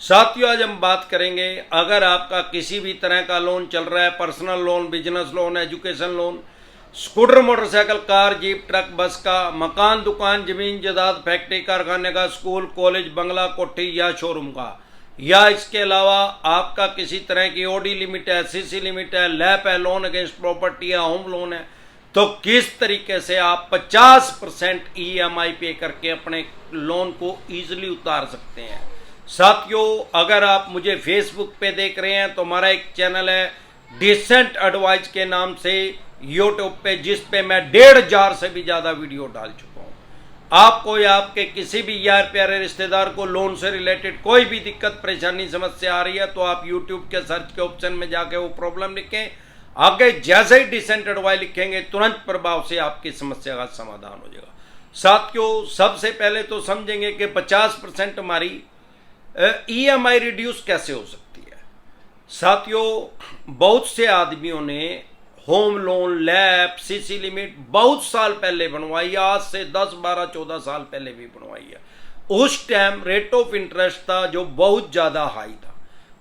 साथियों, आज हम बात करेंगे, अगर आपका किसी भी तरह का लोन चल रहा है, personal loan, business loan, education loan, scooter, motorcycle, car, jeep, truck, बस का, मकान, दुकान, जमीन जायदाद, फैक्ट्री, कारखाने का, स्कूल, कॉलेज, बंगला, कोठी या शोरूम का, या इसके अलावा आपका किसी तरह की ओडी लिमिट है, सीसी लिमिट है, लैप है, लोन अगेंस्ट प्रॉपर्टी है, होम लोन है, तो किस तरीके से आप 50% EMI पे करके अपने लोन को ईजिली उतार सकते हैं। साथियों, अगर आप मुझे फेसबुक पे देख रहे हैं तो हमारा एक चैनल है डिसेंट एडवाइस के नाम से यूट्यूब पे, जिस पे मैं 1,500 से भी ज़्यादा वीडियो डाल चुका हूँ। आपको या आपके किसी भी यार प्यारे रिश्तेदार को लोन से रिलेटेड कोई भी दिक्कत, परेशानी, समस्या आ रही है तो आप यूट्यूब के सर्च के ऑप्शन में जाके वो प्रॉब्लम लिखें। आगे जैसे ही डिसेंट एडवाइस लिखेंगे तुरंत प्रभाव से आपकी समस्या का समाधान हो जाएगा। साथियों, सबसे पहले तो समझेंगे कि 50% हमारी EMI रिड्यूस कैसे हो सकती है। साथियों, बहुत से आदमियों ने home loan, lap, CC limit बहुत साल पहले बनवाई है, आज से 10, 12, 14 साल पहले भी बनवाई है। उस टाइम रेट ऑफ इंटरेस्ट था जो बहुत ज़्यादा हाई था।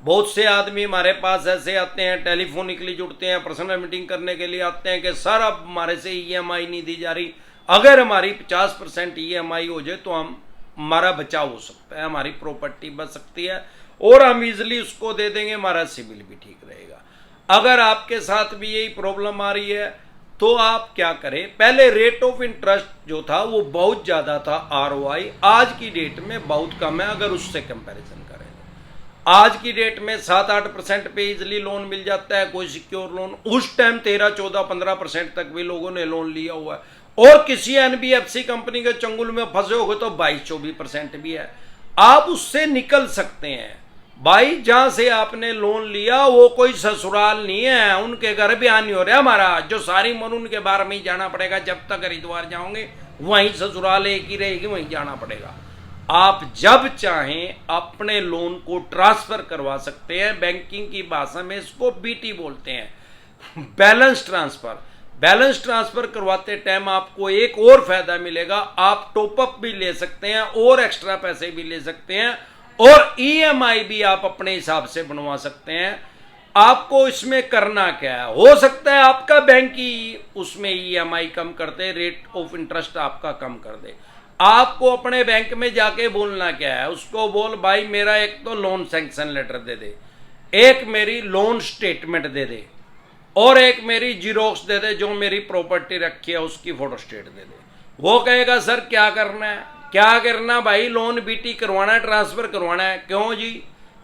बहुत से आदमी हमारे पास ऐसे आते हैं, टेलीफोनिकली जुड़ते हैं, पर्सनल मीटिंग करने के लिए आते हैं कि सर अब हमारे से EMI नहीं दी जा रही, अगर हमारी 50% EMI हो जाए तो हमारा बचाव हो सकता है, हमारी प्रॉपर्टी बच सकती है और हम इजिली उसको दे देंगे, हमारा सिविल भी ठीक रहेगा। अगर आपके साथ भी यही प्रॉब्लम आ रही है तो आप क्या करें, पहले रेट ऑफ इंटरेस्ट जो था वो बहुत ज़्यादा था, ROI आज की डेट में बहुत कम है। अगर उससे कंपैरिजन करें आज की डेट में 7-8% पे इजिली लोन मिल जाता है, कोई सिक्योर लोन। उस टाइम 13, 14, 15% तक भी लोगों ने लोन लिया हुआ है, और किसी NBFC कंपनी के चंगुल में फंसे हो गए तो 22-24% भी है। आप उससे निकल सकते हैं भाई। जहां से आपने लोन लिया वो कोई ससुराल नहीं है, उनके घर भी आनी हो रहा है हमारा, जो सारी मन उनके बारे में ही जाना पड़ेगा। जब तक हरिद्वार जाओगे वहीं ससुराल एक ही रहेगी, वहीं जाना पड़ेगा। आप जब चाहें अपने लोन को ट्रांसफर करवा सकते हैं। बैंकिंग की भाषा में इसको BT बोलते हैं, बैलेंस ट्रांसफर। बैलेंस ट्रांसफर करवाते टाइम आपको एक और फायदा मिलेगा, आप टॉपअप भी ले सकते हैं और एक्स्ट्रा पैसे भी ले सकते हैं, और EMI भी आप अपने हिसाब से बनवा सकते हैं। आपको इसमें करना क्या है, हो सकता है आपका बैंक ही उसमें EMI कम कर दे, रेट ऑफ इंटरेस्ट आपका कम कर दे। आपको अपने बैंक में जाके बोलना क्या है, उसको बोल भाई मेरा एक तो लोन सैंक्शन लेटर दे दे, एक मेरी लोन स्टेटमेंट दे दे, और एक मेरी जीरोक्स दे दे, जो मेरी प्रॉपर्टी रखी है उसकी फोटो स्टेट दे दे। वो कहेगा सर क्या करना है, क्या करना भाई, लोन BT करवाना है, ट्रांसफर करवाना है। क्यों जी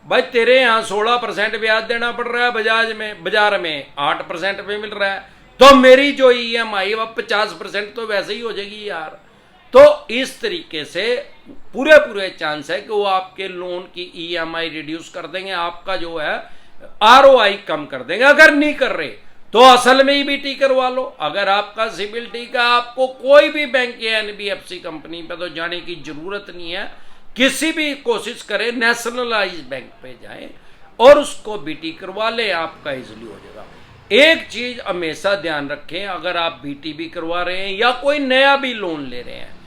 भाई, तेरे यहाँ 16% ब्याज देना पड़ रहा है, बाजार में 8% पे मिल रहा है, तो मेरी जो EMI अब 50% तो वैसे ही हो जाएगी यार। तो इस तरीके से पूरे चांस है कि वो आपके लोन की EMI रिड्यूस कर देंगे, आपका जो है ROI कम कर देंगे। अगर नहीं कर रहे तो असल में ही BT करवा लो। अगर आपका सिविल ठीक है, आपको कोई भी बैंक या NBFC कंपनी पे तो जाने की जरूरत नहीं है। किसी भी कोशिश करें, नेशनलाइज बैंक पे जाएं और उसको BT करवा ले, आपका इजिली हो जाएगा। एक चीज हमेशा ध्यान रखें, अगर आप BT भी करवा रहे हैं या कोई नया भी लोन ले रहे हैं,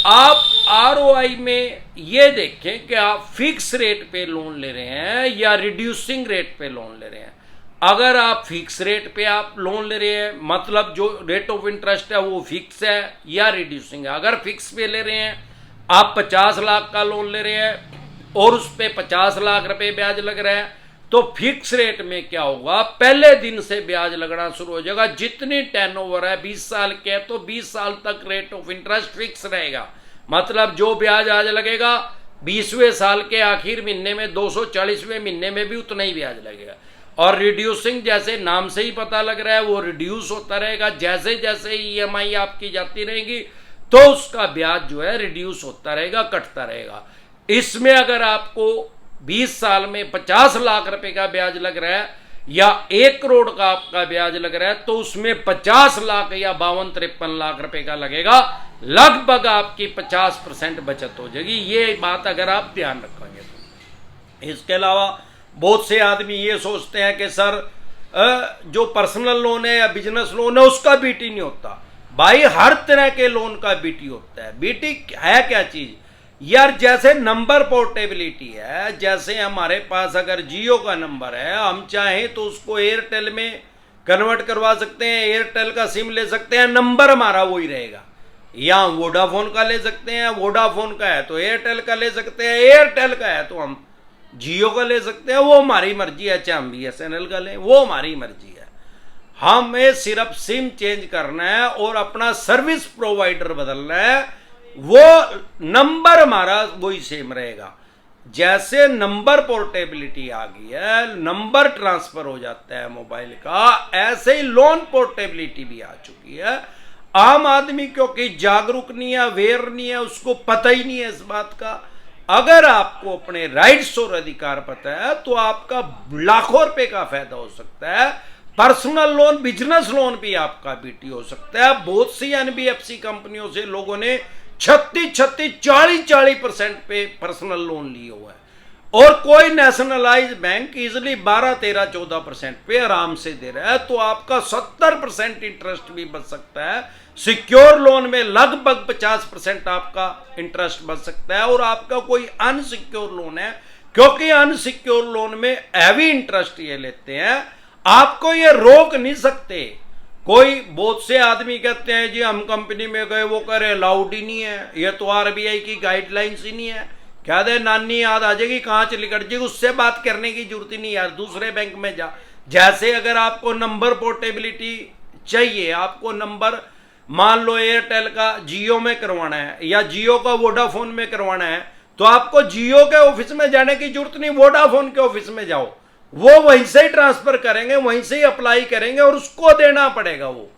आप ROI में ये देखें कि आप फिक्स रेट पे लोन ले रहे हैं या रिड्यूसिंग रेट पे लोन ले रहे हैं। अगर आप फिक्स रेट पे आप लोन ले रहे हैं, मतलब जो रेट ऑफ इंटरेस्ट है वो फिक्स है या रिड्यूसिंग है। अगर फिक्स पे ले रहे हैं, आप 50 लाख का लोन ले रहे हैं और उस पे 50 लाख रुपए ब्याज लग रहा है, तो फिक्स रेट में क्या होगा, पहले दिन से ब्याज लगना शुरू हो जाएगा। जितनी टर्नओवर है 20 साल के, तो 20 साल तक रेट ऑफ इंटरेस्ट फिक्स रहेगा। मतलब जो ब्याज आज लगेगा 20वें साल के आखिर महीने में, 240वें महीने में भी उतना ही ब्याज लगेगा। और रिड्यूसिंग, जैसे नाम से ही पता लग रहा है, वो रिड्यूस होता रहेगा। जैसे जैसे EMI आपकी जाती रहेगी तो उसका ब्याज जो है रिड्यूस होता रहेगा, कटता रहेगा। इसमें अगर आपको 20 साल में 50 लाख रुपए का ब्याज लग रहा है या 1 करोड़ का आपका ब्याज लग रहा है, तो उसमें 50 लाख या 52-53 लाख रुपए का लगेगा। लगभग आपकी 50% बचत हो जाएगी। ये बात अगर आप ध्यान रखेंगे तो। इसके अलावा बहुत से आदमी ये सोचते हैं कि सर जो पर्सनल लोन है या बिजनेस लोन है उसका BT नहीं होता। भाई हर तरह के लोन का BT होता है। BT है क्या चीज, यार जैसे नंबर पोर्टेबिलिटी है, जैसे हमारे पास अगर जियो का नंबर है, हम चाहें तो उसको एयरटेल में कन्वर्ट करवा सकते हैं, एयरटेल का सिम ले सकते हैं, नंबर हमारा वही रहेगा। या वोडाफोन का ले सकते हैं, वोडाफोन का है तो एयरटेल का ले सकते हैं, एयरटेल का है तो हम जियो का ले सकते हैं। वो हमारी मर्जी है, चाहे हम BSNL का लें, वो हमारी मर्जी है। हमें सिर्फ सिम चेंज करना है और अपना सर्विस प्रोवाइडर बदलना है, वो नंबर हमारा वही सेम रहेगा। जैसे नंबर पोर्टेबिलिटी आ गई है, नंबर ट्रांसफर हो जाता है मोबाइल का, ऐसे ही लोन पोर्टेबिलिटी भी आ चुकी है। आम आदमी क्योंकि जागरूक नहीं है, अवेयर नहीं है, उसको पता ही नहीं है इस बात का। अगर आपको अपने राइट्स और अधिकार पता है तो आपका लाखों रुपए का फायदा हो सकता है। पर्सनल लोन, बिजनेस लोन भी आपका BT हो सकता है। बहुत सी NBFC कंपनियों से लोगों ने 36-40% पे पर्सनल लोन लिए हुआ है, और कोई नेशनलाइज बैंक इजिली 12-13-14% पे आराम से दे रहा है। तो आपका 70% इंटरेस्ट भी बच सकता है। सिक्योर लोन में लगभग 50% आपका इंटरेस्ट बच सकता है। और आपका कोई अनसिक्योर लोन है, क्योंकि अनसिक्योर लोन में हैवी इंटरेस्ट ये लेते हैं, आपको ये रोक नहीं सकते। कोई बहुत से आदमी कहते हैं जी हम कंपनी में गए, वो कह रहे अलाउड ही नहीं है, ये तो RBI की गाइडलाइंस ही नहीं है। क्या दे नानी याद आ जाएगी, कहाँ चली कट जाएगी, उससे बात करने की जरूरत ही नहीं यार, दूसरे बैंक में जा। जैसे अगर आपको नंबर पोर्टेबिलिटी चाहिए, आपको नंबर मान लो एयरटेल का जियो में करवाना है या जियो का वोडाफोन में करवाना है, तो आपको जियो के ऑफिस में जाने की जरूरत नहीं, वोडाफोन के ऑफिस में जाओ, वो वहीं से ही ट्रांसफर करेंगे, वहीं से ही अप्लाई करेंगे और उसको देना पड़ेगा वो।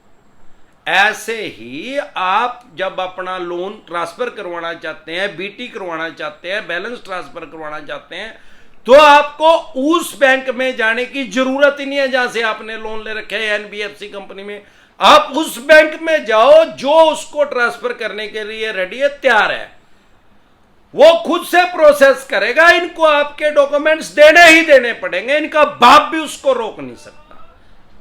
ऐसे ही आप जब अपना लोन ट्रांसफर करवाना चाहते हैं, BT करवाना चाहते हैं, बैलेंस ट्रांसफर करवाना चाहते हैं, तो आपको उस बैंक में जाने की जरूरत ही नहीं है जहां से आपने लोन ले रखे है NBFC कंपनी में। आप उस बैंक में जाओ जो उसको ट्रांसफर करने के लिए रेडी है, तैयार है, वो खुद से प्रोसेस करेगा। इनको आपके डॉक्यूमेंट्स देने ही देने पड़ेंगे, इनका बाप भी उसको रोक नहीं सकता।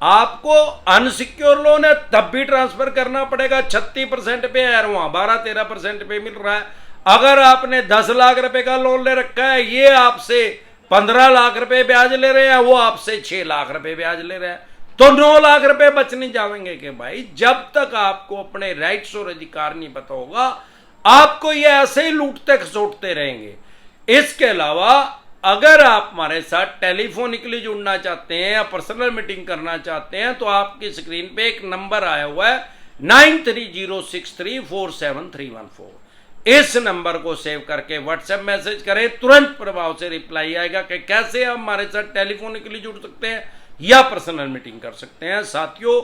आपको अनसिक्योर लोन है तब भी ट्रांसफर करना पड़ेगा, 36% पे है, वहां 12-13% पे मिल रहा है। अगर आपने 10 लाख रुपए का लोन ले रखा है, ये आपसे 15 लाख रुपए ब्याज ले रहे हैं, वो आपसे 6 लाख रुपए ब्याज ले रहे हैं, तो 9 लाख रुपए बचने जाएंगे। कि भाई जब तक आपको अपने राइट्स और अधिकार नहीं पता होगा, आपको ये ऐसे ही लूटते खसोटते रहेंगे। इसके अलावा अगर आप हमारे साथ टेलीफोनिकली जुड़ना चाहते हैं या पर्सनल मीटिंग करना चाहते हैं, तो आपकी स्क्रीन पे एक नंबर आया हुआ है 9306347314। इस नंबर को सेव करके व्हाट्सएप मैसेज करें, तुरंत प्रभाव से रिप्लाई आएगा कि कैसे आप हमारे साथ टेलीफोनिकली जुड़ सकते हैं या पर्सनल मीटिंग कर सकते हैं। साथियों,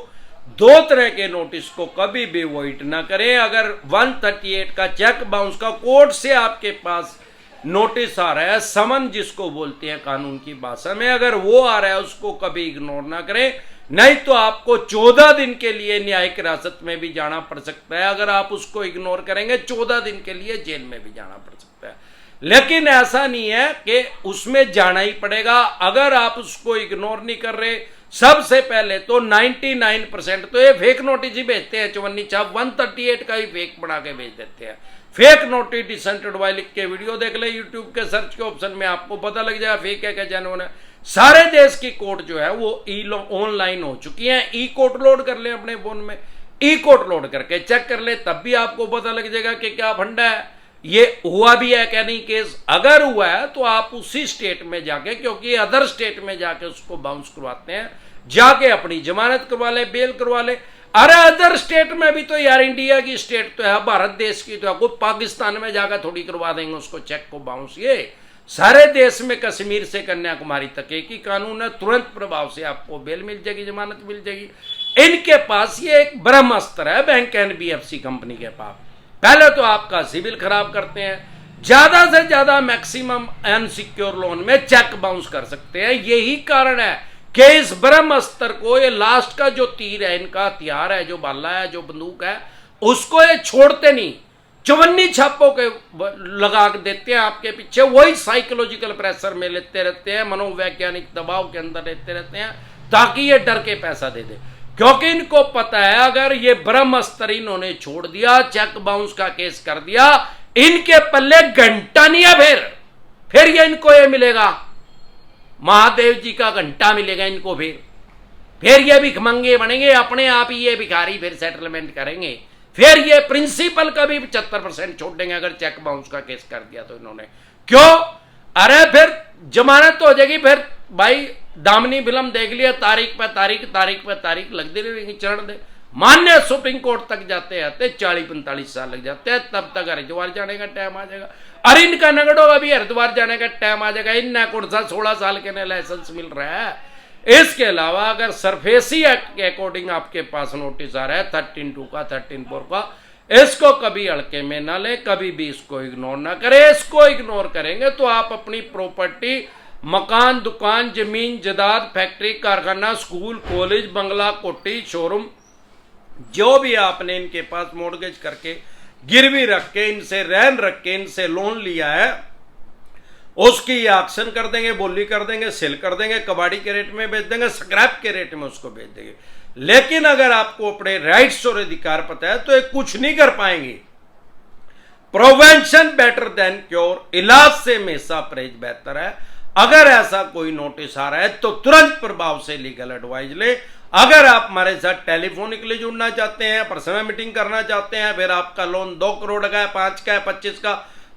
2 तरह के नोटिस को कभी भी अवॉइड ना करें। अगर 138 का चेक बाउंस का कोर्ट से आपके पास नोटिस आ रहा है, समन जिसको बोलते हैं कानून की भाषा में, अगर वो आ रहा है उसको कभी इग्नोर ना करें, नहीं तो आपको 14 दिन के लिए न्यायिक हिरासत में भी जाना पड़ सकता है। अगर आप उसको इग्नोर करेंगे 14 दिन के लिए जेल में भी जाना पड़ सकता है। लेकिन ऐसा नहीं है कि उसमें जाना ही पड़ेगा। अगर आप उसको इग्नोर नहीं कर रहे, सबसे पहले तो 99% तो ये फेक नोटिस ही भेजते हैं, 138 का ही फेक बना के भेज देते हैं। फेक नोटिस डिसेंटेड बाय लिख के वीडियो देख ले, यूट्यूब के सर्च के ऑप्शन में आपको पता लग जाएगा फेक है क्या जेन्युइन है। सारे देश की कोर्ट जो है वो ऑनलाइन हो चुकी है। ई कोर्ट लोड कर ले अपने फोन में, ई कोर्ट लोड करके चेक कर ले, तब भी आपको पता लग जाएगा कि क्या फंडा है, ये हुआ भी है क्या नहीं केस। अगर हुआ है तो आप उसी स्टेट में जाके, क्योंकि अदर स्टेट में जाके उसको बाउंस करवाते हैं, जाके अपनी जमानत करवा ले, बेल करवा ले। अरे अदर स्टेट में भी तो यार, इंडिया की स्टेट तो है, भारत देश की तो है, कोई पाकिस्तान में जाकर थोड़ी करवा देंगे उसको चेक को बाउंस। ये सारे देश में कश्मीर से कन्याकुमारी तक एक ही कानून है, तुरंत प्रभाव से आपको बेल मिल जाएगी, जमानत मिल जाएगी। इनके पास ये एक ब्रह्मास्त्र है बैंक NBFC कंपनी के पास। पहले तो आपका सिविल खराब करते हैं, ज्यादा से ज्यादा मैक्सिमम अनसिक्योर लोन में चेक बाउंस कर सकते हैं। यही कारण है कि इस ब्रह्मास्त्र को, ये लास्ट का जो तीर है, इनका हथियार है, जो भाला है, जो बंदूक है, उसको ये छोड़ते नहीं, चवन्नी छापों के लगा देते हैं आपके पीछे। वही साइकोलॉजिकल प्रेशर में लेते रहते हैं, मनोवैज्ञानिक दबाव के अंदर लेते रहते हैं, ताकि ये डर के पैसा दे दे। क्योंकि इनको पता है अगर ये ब्रह्मास्त्र इन्होंने छोड़ दिया, चेक बाउंस का केस कर दिया, इनके पल्ले घंटा नहीं है, फिर ये इनको ये मिलेगा, महादेव जी का घंटा मिलेगा इनको, फिर ये भिखमंगे बनेंगे, अपने आप ही ये भिखारी फिर सेटलमेंट करेंगे, फिर ये प्रिंसिपल का भी 75% छोड़ देंगे अगर चेक बाउंस का केस कर दिया तो इन्होंने। क्यों? अरे फिर जमानत तो हो जाएगी, फिर भाई दामनी फिल्म देख लिया, तारीख पे तारीख लगती रहेगी, चरण दे मान्य सुप्रीम कोर्ट तक जाते आते 40-45 साल लग जाते हैं, तब तक हरिद्वार जाने का टाइम आ जाएगा। अरे इनका नगड़ो अभी हरिद्वार जाने का टाइम आ जाएगा, इन कौन सा 16 साल के ने लाइसेंस मिल रहा है। इसके अलावा अगर सरफेसी एक्ट के अकॉर्डिंग आपके पास नोटिस आ रहा है 13(2) का 13(4) का, इसको कभी हल्के में ना ले, कभी भी इसको इग्नोर ना करें। इसको इग्नोर करेंगे तो आप अपनी प्रॉपर्टी, मकान, दुकान, जमीन जायदाद, फैक्ट्री, कारखाना, स्कूल, कॉलेज, बंगला, कोठी, शोरूम, जो भी आपने इनके पास मॉर्गेज करके, गिरवी रख के, इनसे रहन रख के, इनसे लोन लिया है, उसकी ऑक्शन कर देंगे, बोली कर देंगे, सेल कर देंगे, कबाड़ी के रेट में बेच देंगे, स्क्रैप के रेट में उसको बेच देंगे। लेकिन अगर आपको अपने राइट्स और अधिकार पता है तो ये कुछ नहीं कर पाएंगे। प्रिवेंशन बेटर देन क्योर, इलाज से हमेशा परहेज बेहतर है। अगर ऐसा कोई नोटिस आ रहा है तो तुरंत प्रभाव से लीगल एडवाइस ले। अगर आप हमारे साथ टेलीफोनिकली जुड़ना चाहते हैं, पर्सनल मीटिंग करना चाहते हैं, फिर आपका लोन 2 करोड़ का है, 5 का है, 25 का,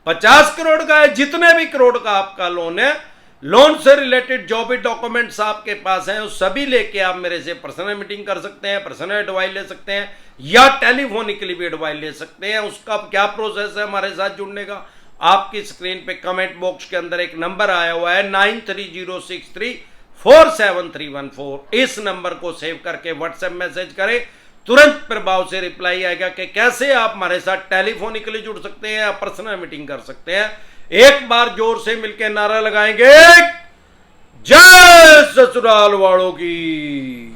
50 करोड़ का है, जितने भी करोड़ का आपका लोन है, लोन से रिलेटेड जो भी डॉक्यूमेंट्स आपके पास हैं उस सभी लेके आप मेरे से पर्सनल मीटिंग कर सकते हैं, पर्सनल एडवाइस ले सकते हैं, या टेलीफोनिकली भी एडवाइस ले सकते हैं। उसका क्या प्रोसेस है हमारे साथ जुड़ने का, आपकी स्क्रीन पे कमेंट बॉक्स के अंदर एक नंबर आया हुआ है 9306347314। इस नंबर को सेव करके व्हाट्सएप मैसेज करें, तुरंत प्रभाव से रिप्लाई आएगा कि कैसे आप हमारे साथ टेलीफोनिकली जुड़ सकते हैं या पर्सनल मीटिंग कर सकते हैं। एक बार जोर से मिलकर नारा लगाएंगे, जय ससुराल वालों की।